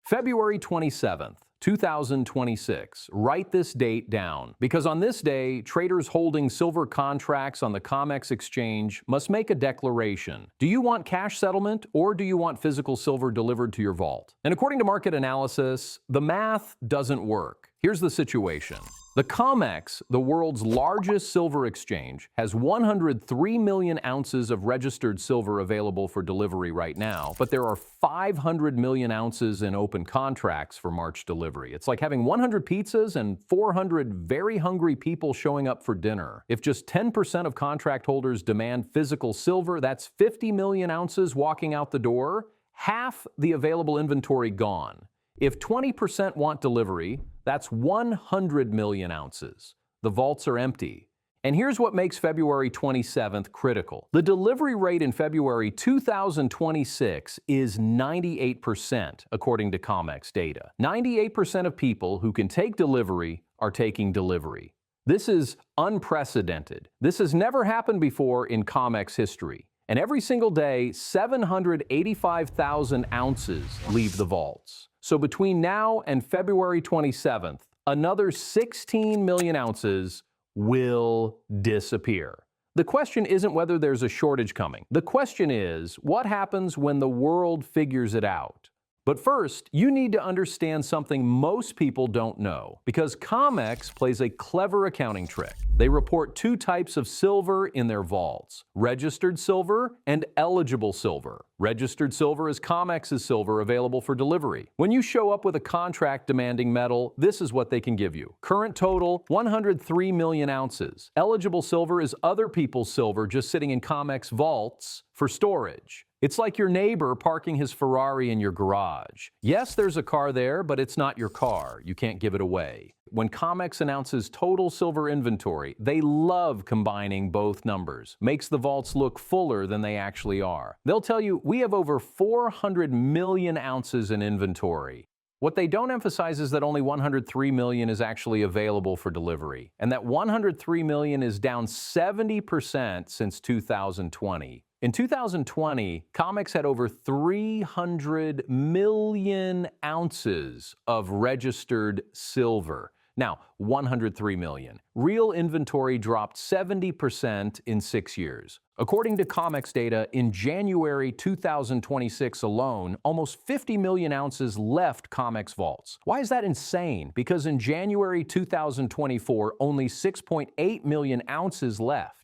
February 27th, 2026. Write this date down, because on this day, traders holding silver contracts on the COMEX exchange must make a declaration. Do you want cash settlement, or do you want physical silver delivered to your vault? And according to market analysis, the math doesn't work. Here's the situation. The COMEX, the world's largest silver exchange, has 103 million ounces of registered silver available for delivery right now, but there are 500 million ounces in open contracts for March delivery. It's like having 100 pizzas and 400 very hungry people showing up for dinner. If just 10% of contract holders demand physical silver, that's 50 million ounces walking out the door, half the available inventory gone. If 20% want delivery, that's 100 million ounces. The vaults are empty. And here's what makes February 27th critical. The delivery rate in February 2026 is 98%, according to COMEX data. 98% of people who can take delivery are taking delivery. This is unprecedented. This has never happened before in COMEX history. And every single day, 785,000 ounces leave the vaults. So between now and February 27th, another 16 million ounces will disappear. The question isn't whether there's a shortage coming. The question is, what happens when the world figures it out? But first, you need to understand something most people don't know, because COMEX plays a clever accounting trick. They report two types of silver in their vaults: registered silver and eligible silver. Registered silver is COMEX's silver available for delivery. When you show up with a contract demanding metal, this is what they can give you. Current total, 103 million ounces. Eligible silver is other people's silver just sitting in COMEX vaults for storage. It's like your neighbor parking his Ferrari in your garage. Yes, there's a car there, but it's not your car. You can't give it away. When COMEX announces total silver inventory, they love combining both numbers. Makes the vaults look fuller than they actually are. They'll tell you, we have over 400 million ounces in inventory. What they don't emphasize is that only 103 million is actually available for delivery, and that 103 million is down 70% since 2020. In 2020, COMEX had over 300 million ounces of registered silver. Now, 103 million. Real inventory dropped 70% in 6 years. According to COMEX data, in January 2026 alone, almost 50 million ounces left COMEX vaults. Why is that insane? Because in January 2024, only 6.8 million ounces left.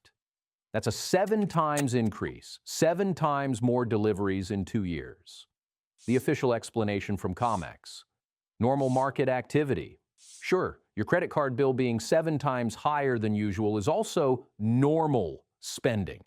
That's a 7 times increase, 7 times more deliveries in 2 years. The official explanation from COMEX: normal market activity. Sure, your credit card bill being 7 times higher than usual is also normal spending.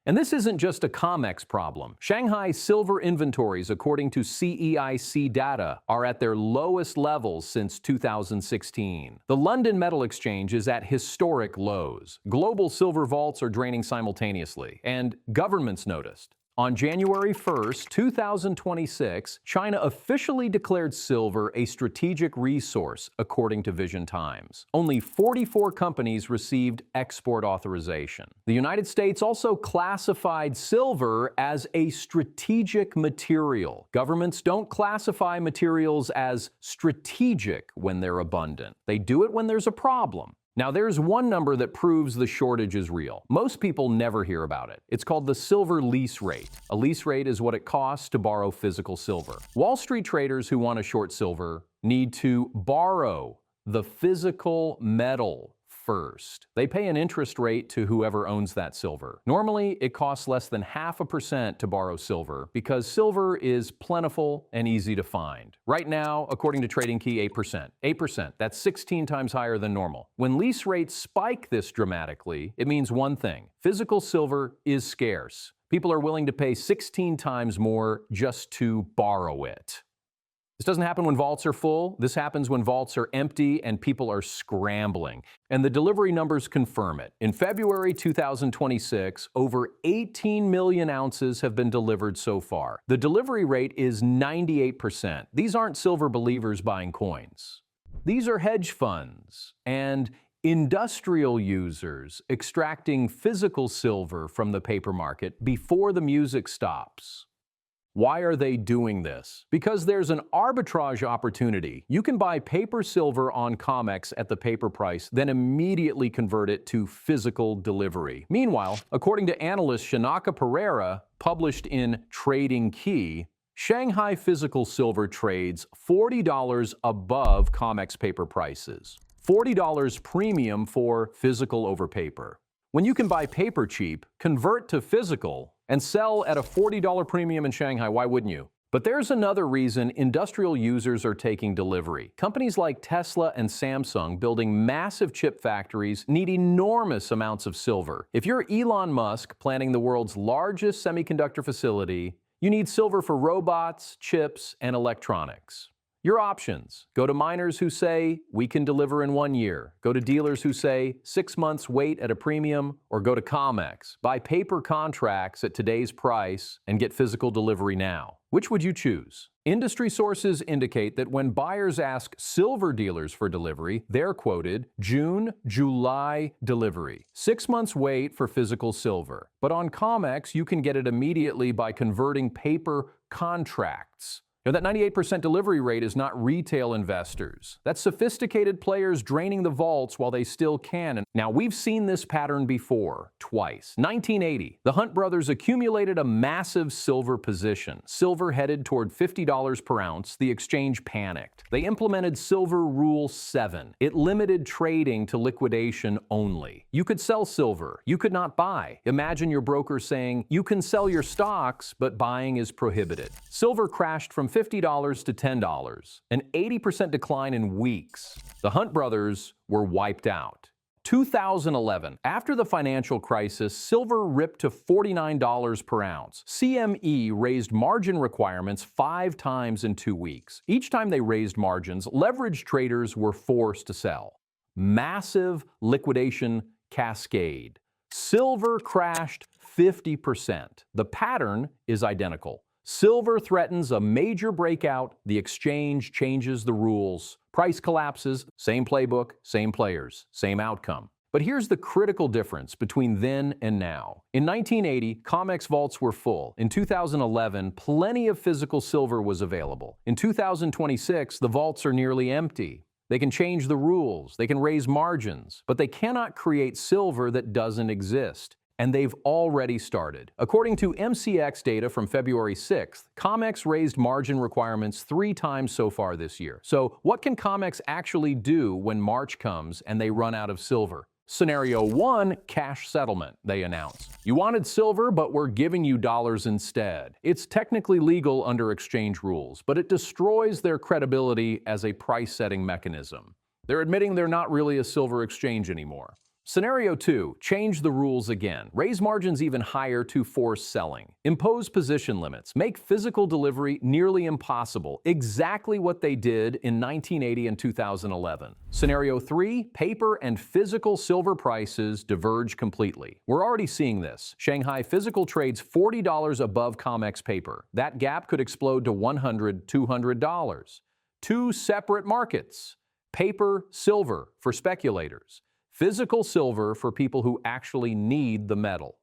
And this isn't just a COMEX problem. Shanghai silver inventories, according to CEIC data, are at their lowest levels since 2016. The London Metal Exchange is at historic lows. Global silver vaults are draining simultaneously, and governments noticed. On January 1st, 2026, China officially declared silver a strategic resource, according to Vision Times. Only 44 companies received export authorization. The United States also classified silver as a strategic material. Governments don't classify materials as strategic when they're abundant. They do it when there's a problem. Now, there's one number that proves the shortage is real. Most people never hear about it. It's called the silver lease rate. A lease rate is what it costs to borrow physical silver. Wall Street traders who want to short silver need to borrow the physical metal first. They pay an interest rate to whoever owns that silver. Normally, it costs less than 0.5% to borrow silver because silver is plentiful and easy to find. Right now, according to Trading Key, 8%. 8%, that's 16 times higher than normal. When lease rates spike this dramatically, it means one thing: physical silver is scarce. People are willing to pay 16 times more just to borrow it. This doesn't happen when vaults are full. This happens when vaults are empty and people are scrambling. And the delivery numbers confirm it. In February 2026, over 18 million ounces have been delivered so far. The delivery rate is 98%. These aren't silver believers buying coins. These are hedge funds and industrial users extracting physical silver from the paper market before the music stops. Why are they doing this? Because there's an arbitrage opportunity. You can buy paper silver on COMEX at the paper price, then immediately convert it to physical delivery. Meanwhile, according to analyst Shanaka Pereira, published in Trading Key, Shanghai physical silver trades $40 above COMEX paper prices. $40 premium for physical over paper. When you can buy paper cheap, convert to physical, and sell at a $40 premium in Shanghai, why wouldn't you? But there's another reason industrial users are taking delivery. Companies like Tesla and Samsung building massive chip factories need enormous amounts of silver. If you're Elon Musk planning the world's largest semiconductor facility, you need silver for robots, chips, and electronics. Your options: go to miners who say, we can deliver in 1 year, go to dealers who say, 6 months wait at a premium, or go to COMEX, buy paper contracts at today's price, and get physical delivery now. Which would you choose? Industry sources indicate that when buyers ask silver dealers for delivery, they're quoted June, July delivery. 6 months wait for physical silver. But on COMEX, you can get it immediately by converting paper contracts. That 98% delivery rate is not retail investors. That's sophisticated players draining the vaults while they still can. Now, we've seen this pattern before, twice. 1980, the Hunt brothers accumulated a massive silver position. Silver headed toward $50 per ounce. The exchange panicked. They implemented Silver Rule 7. It limited trading to liquidation only. You could sell silver. You could not buy. Imagine your broker saying, you can sell your stocks, but buying is prohibited. Silver crashed from $50 to $10, an 80% decline in weeks. The Hunt brothers were wiped out. 2011, after the financial crisis, silver ripped to $49 per ounce. CME raised margin requirements 5 times in 2 weeks. Each time they raised margins, leveraged traders were forced to sell. Massive liquidation cascade. Silver crashed 50%. The pattern is identical. Silver threatens a major breakout, the exchange changes the rules. Price collapses, same playbook, same players, same outcome. But here's the critical difference between then and now. In 1980, COMEX vaults were full. In 2011, plenty of physical silver was available. In 2026, the vaults are nearly empty. They can change the rules, they can raise margins, but they cannot create silver that doesn't exist. And they've already started. According to MCX data from February 6th, COMEX raised margin requirements 3 times so far this year. So what can COMEX actually do when March comes and they run out of silver? Scenario 1, cash settlement, they announce. You wanted silver, but we're giving you dollars instead. It's technically legal under exchange rules, but it destroys their credibility as a price-setting mechanism. They're admitting they're not really a silver exchange anymore. Scenario 2, change the rules again. Raise margins even higher to force selling. Impose position limits. Make physical delivery nearly impossible. Exactly what they did in 1980 and 2011. Scenario 3, paper and physical silver prices diverge completely. We're already seeing this. Shanghai physical trades $40 above COMEX paper. That gap could explode to $100, $200. 2 separate markets. Paper, silver for speculators. Physical silver for people who actually need the metal.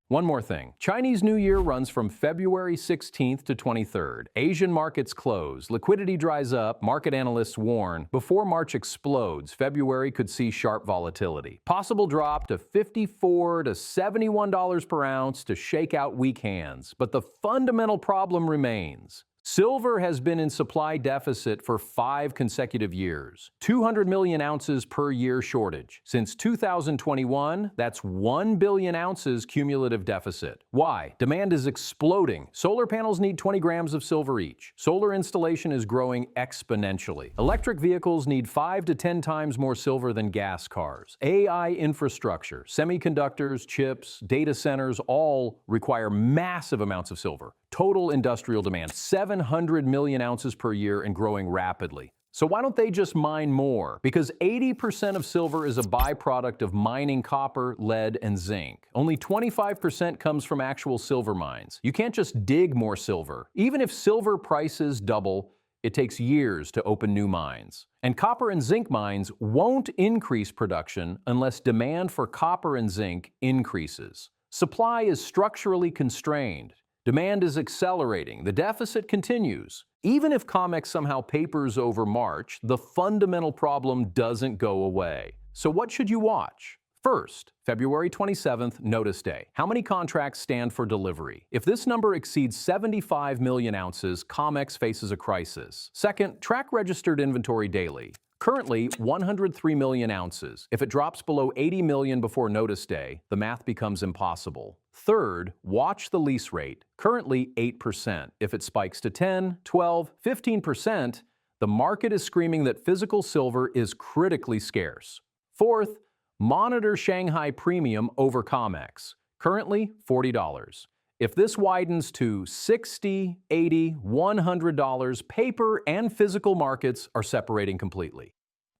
One more thing. Chinese New Year runs from February 16th to 23rd. Asian markets close. Liquidity dries up. Market analysts warn. Before March explodes, February could see sharp volatility. Possible drop to $54 to $71 per ounce to shake out weak hands. But the fundamental problem remains. Silver has been in supply deficit for 5 consecutive years. 200 million ounces per year shortage. Since 2021, that's 1 billion ounces cumulative deficit. Why? Demand is exploding. Solar panels need 20 grams of silver each. Solar installation is growing exponentially. Electric vehicles need 5 to 10 times more silver than gas cars. AI infrastructure, semiconductors, chips, data centers all require massive amounts of silver. Total industrial demand, 700 million ounces per year and growing rapidly. So why don't they just mine more? Because 80% of silver is a byproduct of mining copper, lead, and zinc. Only 25% comes from actual silver mines. You can't just dig more silver. Even if silver prices double, it takes years to open new mines. And copper and zinc mines won't increase production unless demand for copper and zinc increases. Supply is structurally constrained. Demand is accelerating. The deficit continues. Even if COMEX somehow papers over March, the fundamental problem doesn't go away. So what should you watch? First, February 27th, notice day. How many contracts stand for delivery? If this number exceeds 75 million ounces, COMEX faces a crisis. Second, track registered inventory daily. Currently, 103 million ounces. If it drops below 80 million before notice day, the math becomes impossible. Third, watch the lease rate. Currently, 8%. If it spikes to 10, 12, 15%, the market is screaming that physical silver is critically scarce. Fourth, monitor Shanghai Premium over COMEX. Currently, $40. If this widens to $60, $80, $100, paper and physical markets are separating completely.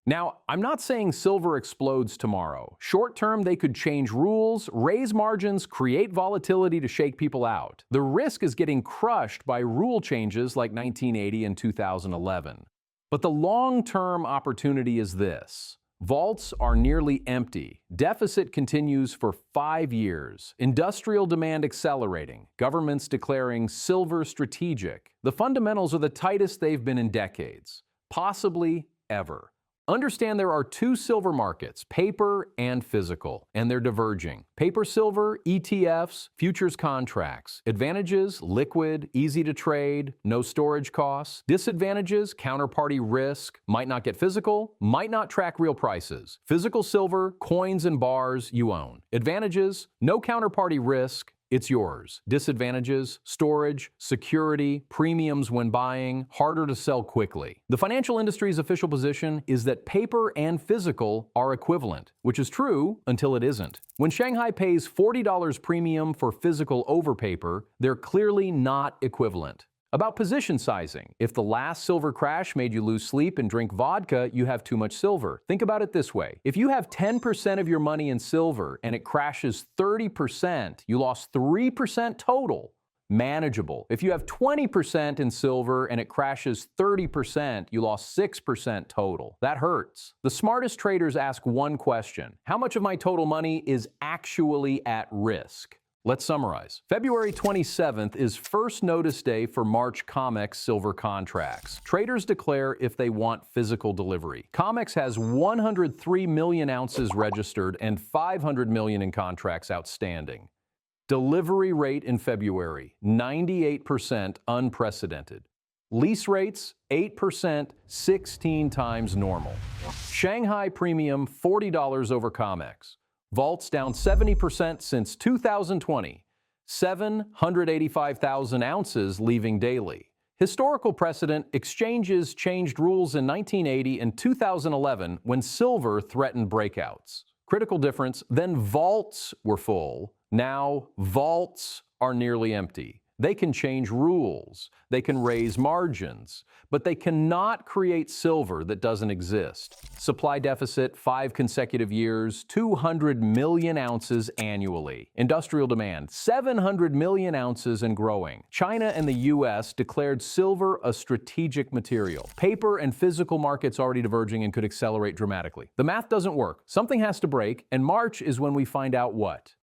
Now, I'm not saying silver explodes tomorrow. Short term, they could change rules, raise margins, create volatility to shake people out. The risk is getting crushed by rule changes like 1980 and 2011. But the long-term opportunity is this. Vaults are nearly empty. Deficit continues for 5 years. Industrial demand accelerating. Governments declaring silver strategic. The fundamentals are the tightest they've been in decades, possibly ever. Understand there are two silver markets, paper and physical, and they're diverging. Paper silver, ETFs, futures contracts. Advantages, liquid, easy to trade, no storage costs. Disadvantages, counterparty risk, might not get physical, might not track real prices. Physical silver, coins and bars you own. Advantages, no counterparty risk, it's yours. Disadvantages, storage, security, premiums when buying, harder to sell quickly. The financial industry's official position is that paper and physical are equivalent, which is true until it isn't. When Shanghai pays $40 premium for physical over paper, they're clearly not equivalent. About position sizing. If the last silver crash made you lose sleep and drink vodka, you have too much silver. Think about it this way. If you have 10% of your money in silver and it crashes 30%, you lost 3% total. Manageable. If you have 20% in silver and it crashes 30%, you lost 6% total. That hurts. The smartest traders ask one question. How much of my total money is actually at risk? Let's summarize. February 27th is first notice day for March COMEX silver contracts. Traders declare if they want physical delivery. COMEX has 103 million ounces registered and 500 million in contracts outstanding. Delivery rate in February, 98% unprecedented. Lease rates, 8%, 16 times normal. Shanghai Premium, $40 over COMEX. Vaults down 70% since 2020. 785,000 ounces leaving daily. Historical precedent, exchanges changed rules in 1980 and 2011 when silver threatened breakouts. Critical difference, then vaults were full. Now vaults are nearly empty. They can change rules, they can raise margins, but they cannot create silver that doesn't exist. Supply deficit, 5 consecutive years, 200 million ounces annually. Industrial demand, 700 million ounces and growing. China and the US declared silver a strategic material. Paper and physical markets already diverging and could accelerate dramatically. The math doesn't work. Something has to break, and March is when we find out what.